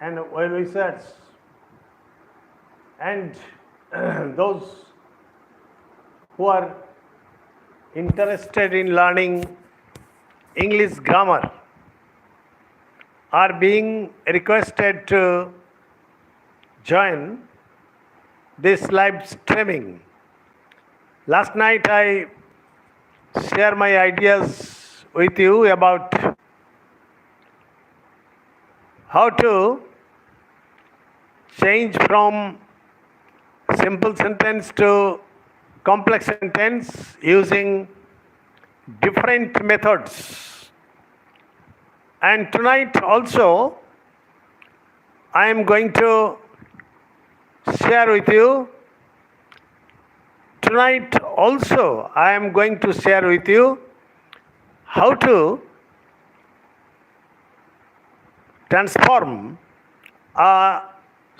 and well-wishers and those who are interested in learning English grammar are being requested to join this live streaming. Last night I share my ideas with you about how to change from simple sentence to complex sentence using different methods. And tonight also I am going to share with you how to transform a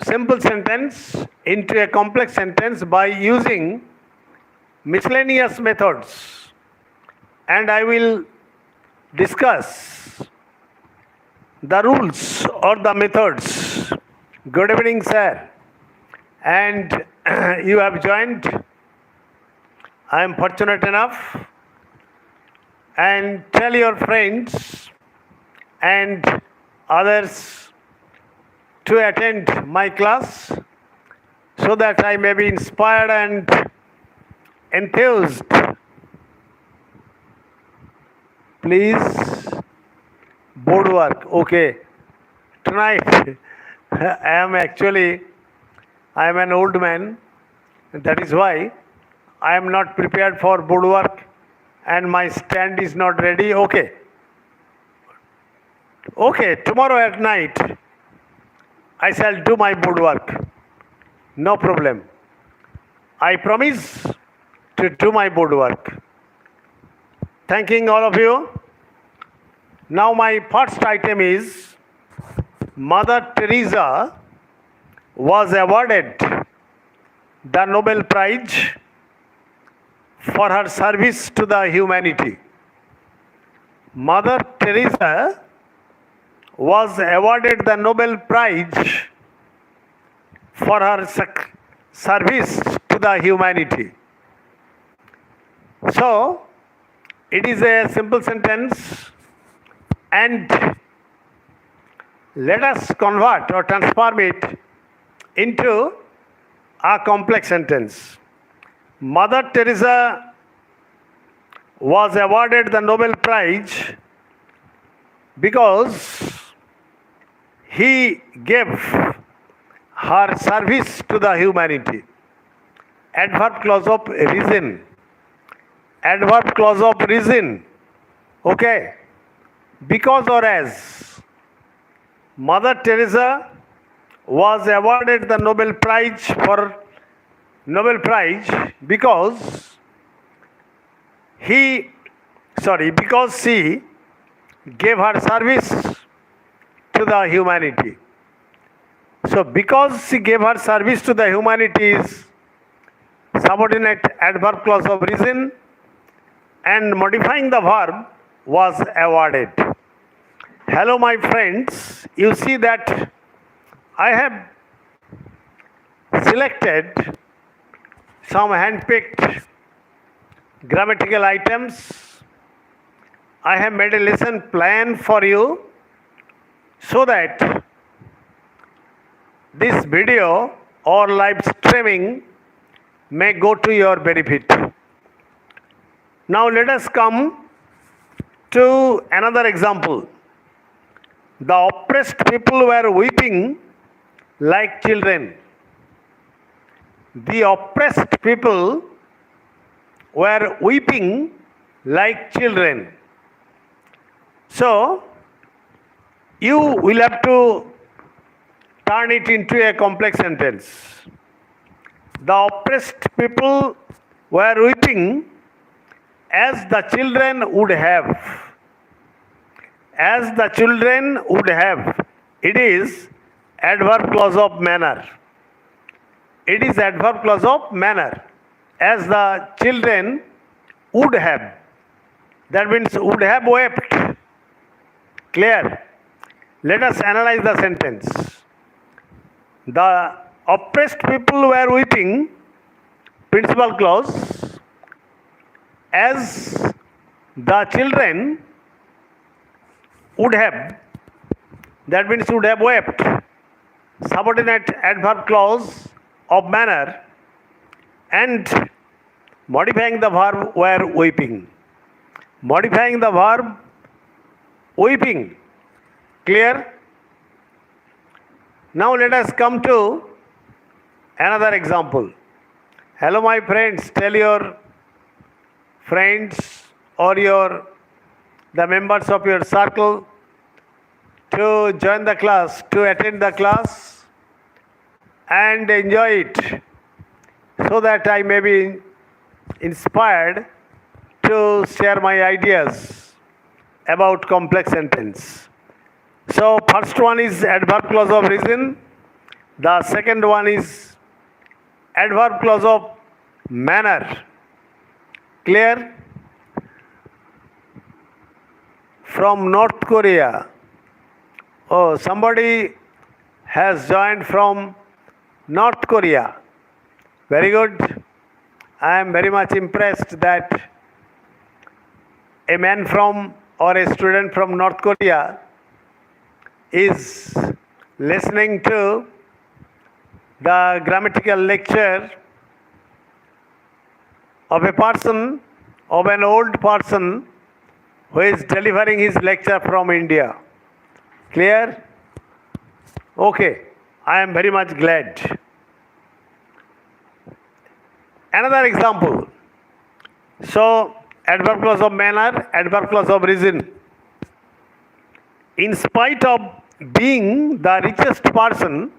simple sentence into a complex sentence by using miscellaneous methods, and I will discuss the rules or the methods. Good evening, sir, and you have joined. I am fortunate enough, and tell your friends and others to attend my class so that I may be inspired and enthused. Please, board work. Okay. Tonight, I am an old man. That is why I am not prepared for board work and my stand is not ready. Okay. Okay, tomorrow at night, I shall do my board work. No problem. I promise to do my board work. Thanking all of you. Now my first item is Mother Teresa was awarded the Nobel Prize for her service to the humanity. Mother Teresa was awarded the Nobel Prize for her service to the humanity. So, it is a simple sentence, and let us convert or transform it into a complex sentence. Mother Teresa was awarded the Nobel Prize because he gave her service to the humanity. Adverb clause of reason. Adverb clause of reason. Okay. Because or as. Mother Teresa was awarded the Nobel Prize because she gave her service to the humanity. So, because she gave her service to the humanity is subordinate adverb clause of reason, and modifying the verb was awarded. Hello, my friends. You see that I have selected some hand-picked grammatical items. I have made a lesson plan for you so that this video or live streaming may go to your benefit. Now let us come to another example. The oppressed people were weeping like children. The oppressed people were weeping like children. So, you will have to turn it into a complex sentence. The oppressed people were weeping as the children would have. As the children would have. It is adverb clause of manner. It is adverb clause of manner. As the children would have. That means would have wept. Clear? Let us analyze the sentence. The oppressed people were weeping, principal clause, as the children would have, that means would have wept. Subordinate adverb clause of manner and modifying the verb were weeping. Modifying the verb weeping. Clear? Now let us come to another example. Hello my friends, tell your friends or the members of your circle to join the class, to attend the class and enjoy it, so that I may be inspired to share my ideas about complex sentence. So first one is adverb clause of reason. The second one is adverb clause of manner. Clear? From North Korea. Oh, somebody has joined from North Korea. Very good. I am very much impressed that a man from or a student from North Korea is listening to the grammatical lecture of a person, of an old person who is delivering his lecture from India. Clear? Okay, I am very much glad. Another example. So, adverb clause of manner, adverb clause of reason. In spite of being the richest person,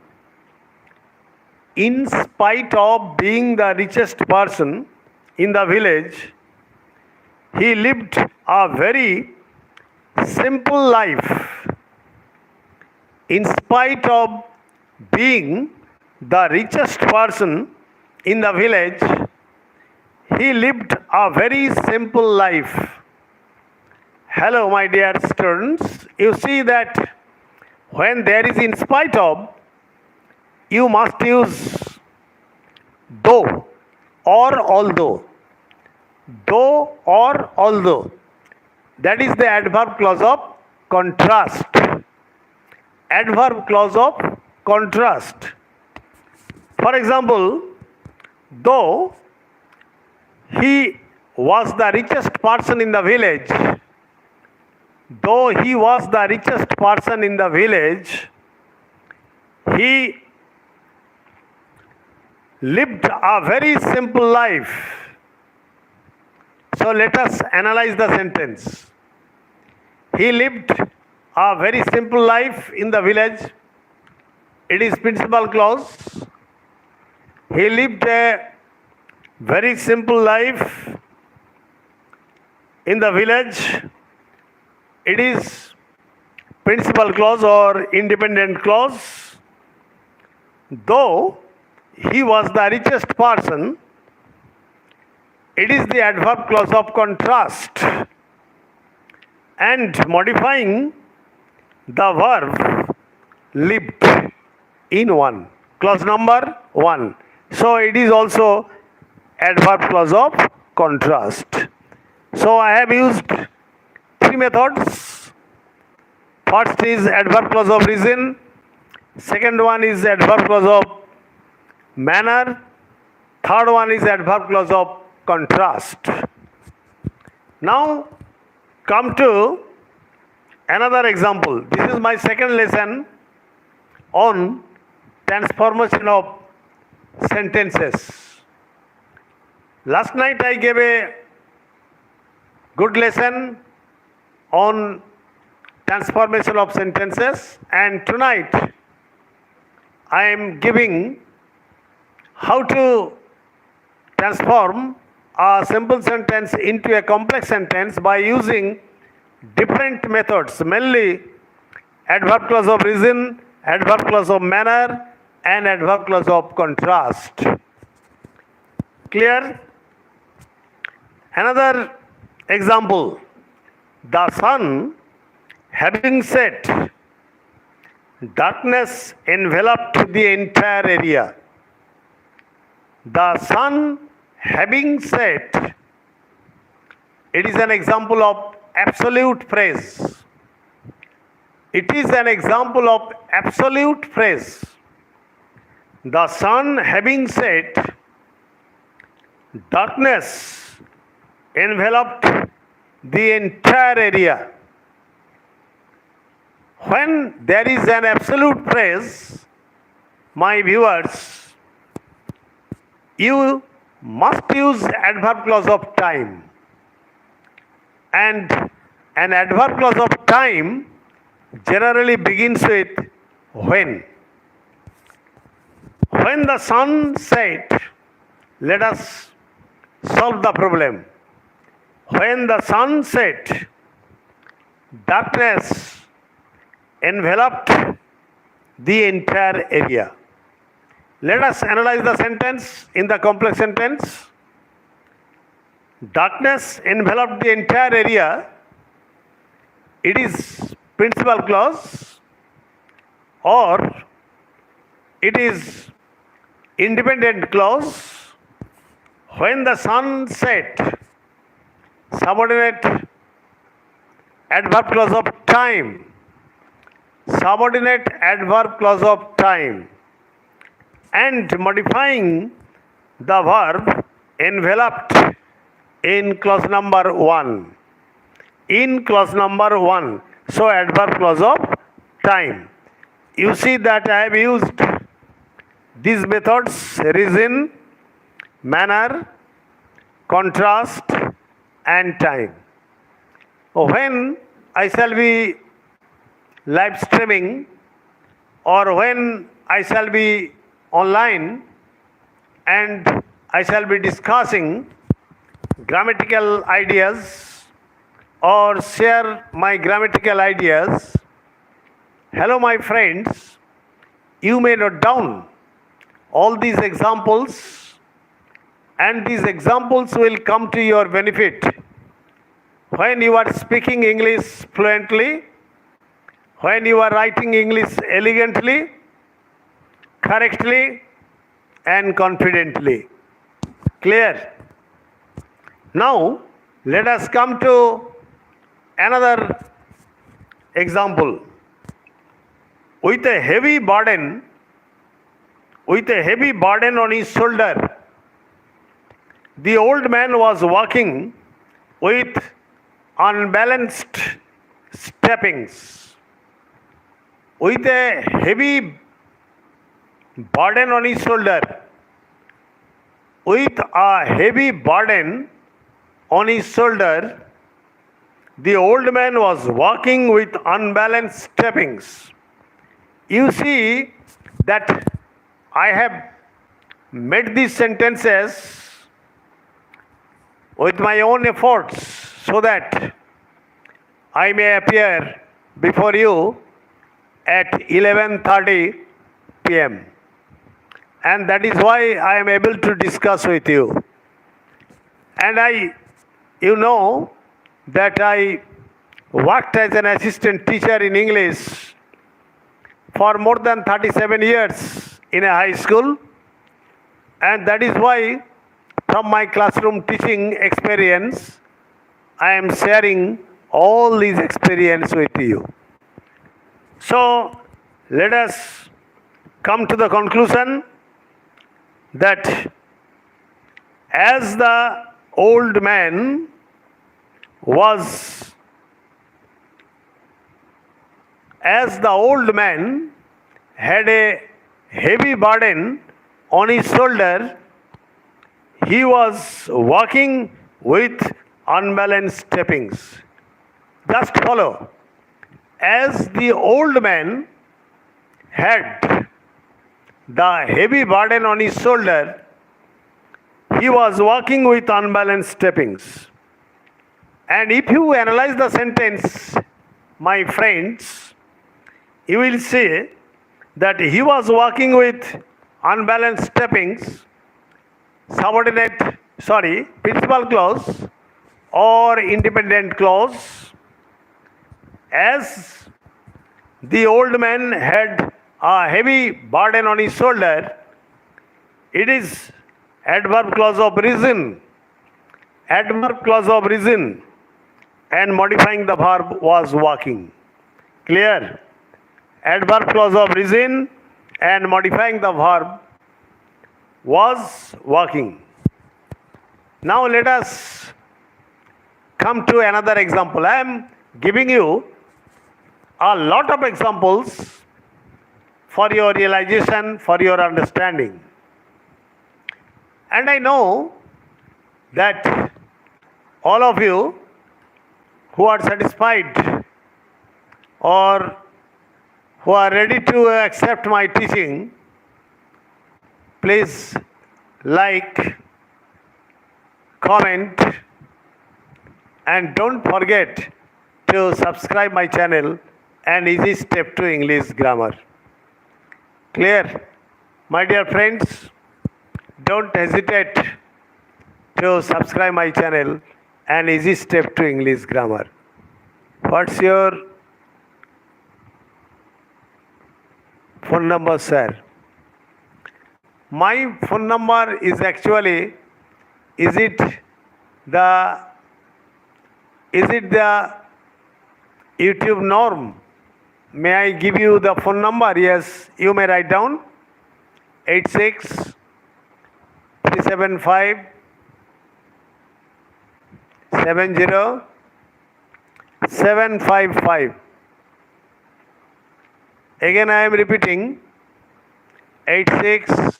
in spite of being the richest person in the village, he lived a very simple life. In spite of being the richest person in the village, he lived a very simple life. Hello, my dear students. You see that when there is in spite of, you must use though or although. Though or although. That is the adverb clause of contrast. Adverb clause of contrast. For example, though he was the richest person in the village, though he was the richest person in the village, he lived a very simple life. So let us analyze the sentence. He lived a very simple life in the village. It is principal clause. He lived a very simple life in the village. It is principal clause or independent clause. Though he was the richest person, it is the adverb clause of contrast. And modifying the verb lived in one. Clause number 1. So it is also adverb clause of contrast. So I have used 3 methods. First is adverb clause of reason. Second one is adverb clause of manner. Third one is adverb clause of contrast. Now come to another example. This is my second lesson on transformation of sentences. Last night I gave a good lesson on transformation of sentences, and tonight I am giving how to transform a simple sentence into a complex sentence by using different methods, mainly adverb clause of reason, adverb clause of manner, and adverb clause of contrast. Clear? Another example. The sun having set Darkness enveloped the entire area. The sun having set. It is an example of absolute phrase. It is an example of absolute phrase. The sun having set, darkness enveloped the entire area. When there is an absolute phrase, my viewers, you must use adverb clause of time. And an adverb clause of time generally begins with when. When the sun set, let us solve the problem. When the sun set, darkness enveloped the entire area. Let us analyze the sentence in the complex sentence. Darkness enveloped the entire area. It is principal clause or it is independent clause. When the sun set, subordinate adverb clause of time. Subordinate adverb clause of time. And modifying the verb enveloped in clause number 1. In clause number 1. So adverb clause of time. You see that I have used these methods: reason, manner, contrast, and time. When I shall be live streaming or when I shall be online and I shall be discussing grammatical ideas or share my grammatical ideas, hello my friends, you may note down all these examples and these examples will come to your benefit when you are speaking English fluently, when you are writing English elegantly, correctly and confidently. Clear? Now, let us come to another example. With a heavy burden on his shoulder, the old man was walking with unbalanced steppings. With a heavy burden on his shoulder, with a heavy burden on his shoulder, the old man was walking with unbalanced steppings. You see that I have made these sentences with my own efforts so that I may appear before you at 11:30 p.m. And that is why I am able to discuss with you. And you know that I worked as an assistant teacher in English for more than 37 years in a high school. And that is why from my classroom teaching experience, I am sharing all these experience with you. So let us come to the conclusion that as the old man had a heavy burden on his shoulder, he was walking with unbalanced steppings. Just follow. As the old man had the heavy burden on his shoulder, he was walking with unbalanced steppings. And if you analyze the sentence, my friends, you will see that he was walking with unbalanced steppings, principal clause or independent clause. As The old man had a heavy burden on his shoulder. It is adverb clause of reason. Adverb clause of reason. And modifying the verb was walking. Clear? Adverb clause of reason and modifying the verb was walking. Now let us come to another example. I am giving you a lot of examples for your realization, for your understanding. And I know that all of you who are satisfied or who are ready to accept my teaching, please like, comment, and don't forget to subscribe my channel and Easy Step to English Grammar. Clear? My dear friends, don't hesitate to subscribe my channel and Easy Step to English Grammar. What's your phone number, sir? My phone number is actually, is it the YouTube norm? May I give you the phone number? Yes, you may write down 86 375 70 755. Again I am repeating 86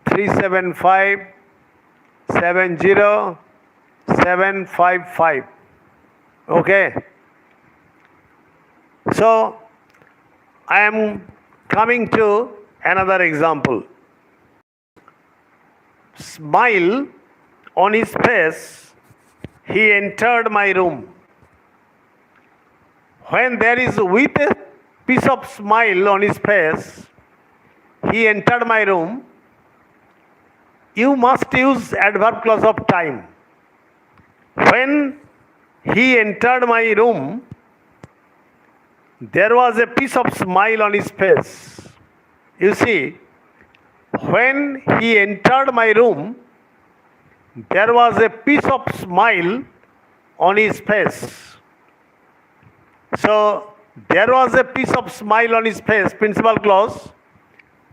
375 70 755. Okay. So I am coming to another example. Smile on his face, he entered my room. When there is with a piece of smile on his face, he entered my room, you must use adverb clause of time. When he entered my room, there was a piece of smile on his face. You see, when he entered my room, there was a piece of smile on his face. So, there was a piece of smile on his face, principal clause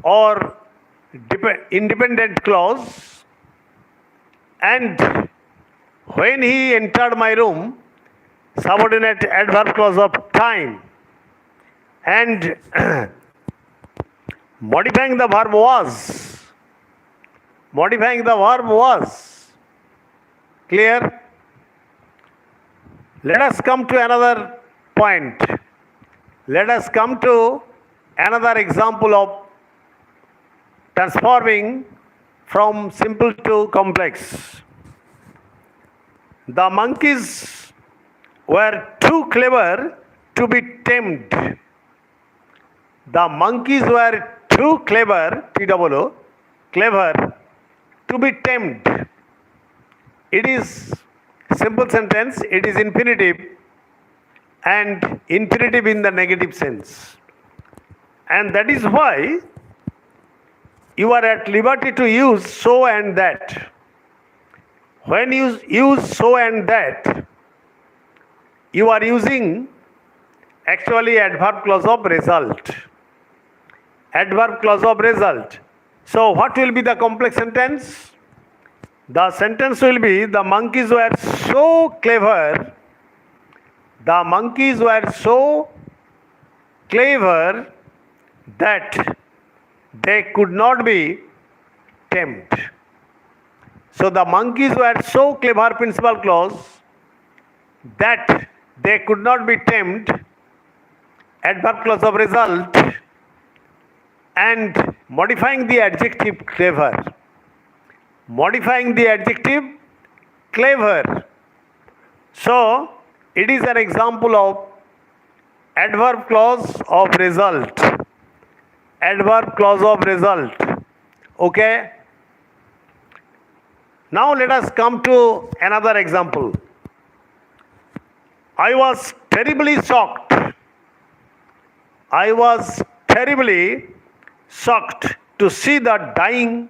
or independent clause, and when he entered my room, subordinate adverb clause of time, and modifying the verb was. Clear? Let us come to another point. Let us come to another example of transforming from simple to complex. The monkeys were too clever to be tamed. The monkeys were too clever, T-O-O, clever, to be tamed. It is simple sentence, it is infinitive, and infinitive in the negative sense. And that is why you are at liberty to use so and that. When you use so and that, you are using actually adverb clause of result. Adverb clause of result. So what will be the complex sentence? The sentence will be, the monkeys were so clever. The monkeys were so clever that they could not be tamed. So the monkeys were so clever, principal clause, that they could not be tamed, adverb clause of result, and modifying the adjective clever. Modifying the adjective clever. So it is an example of adverb clause of result. Adverb clause of result. Okay. Now let us come to another example. I was terribly shocked I was terribly shocked to see the dying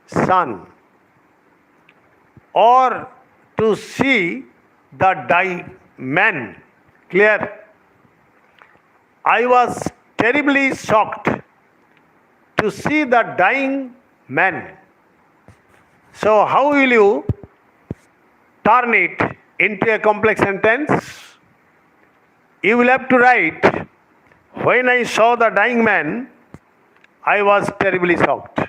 sun, or to see the dying man. Clear? I was terribly shocked to see the dying man. So, how will you turn it into a complex sentence? You will have to write, when I saw the dying man, I was terribly shocked.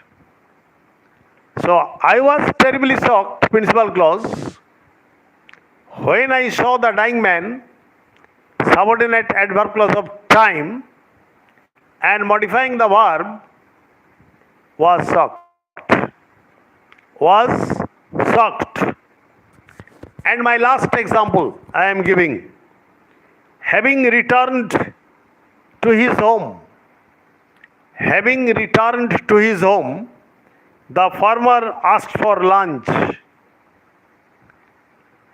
So, I was terribly shocked, principal clause. When I saw the dying man, subordinate adverb clause of time, and modifying the verb, was shocked. Was shocked. And my last example I am giving. Having returned to his home, the farmer asked for lunch.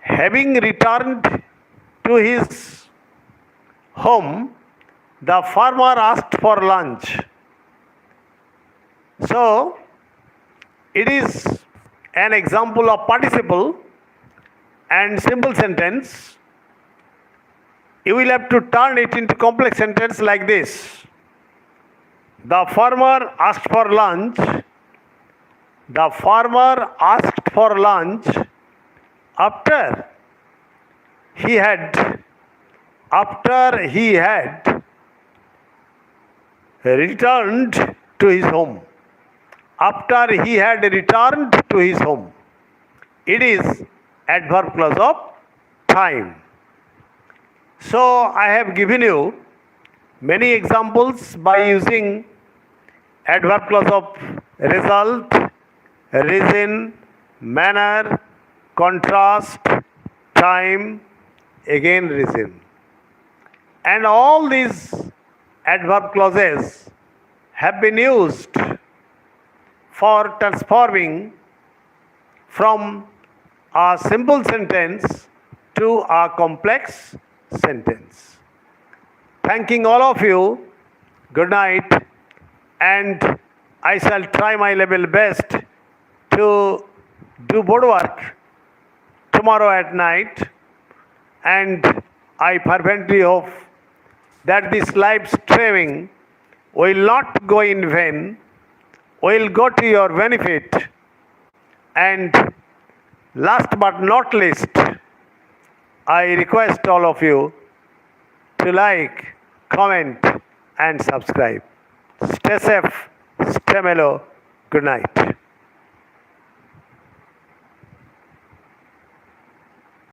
Having returned to his home, the farmer asked for lunch. So, it is an example of participle and simple sentence. You will have to turn it into complex sentence like this. The farmer asked for lunch. The farmer asked for lunch after he had returned to his home. After he had returned to his home. It is adverb clause of time. So, I have given you many examples by using adverb clause of result, reason, manner, contrast, time, again reason. And all these adverb clauses have been used for transforming from a simple sentence to a complex sentence. Thanking all of you, good night, and I shall try my level best to do board work tomorrow at night, and I fervently hope that this live streaming will not go in vain, will go to your benefit. And last but not least, I request all of you to like, comment and subscribe. Stay safe, stay mellow. Good night.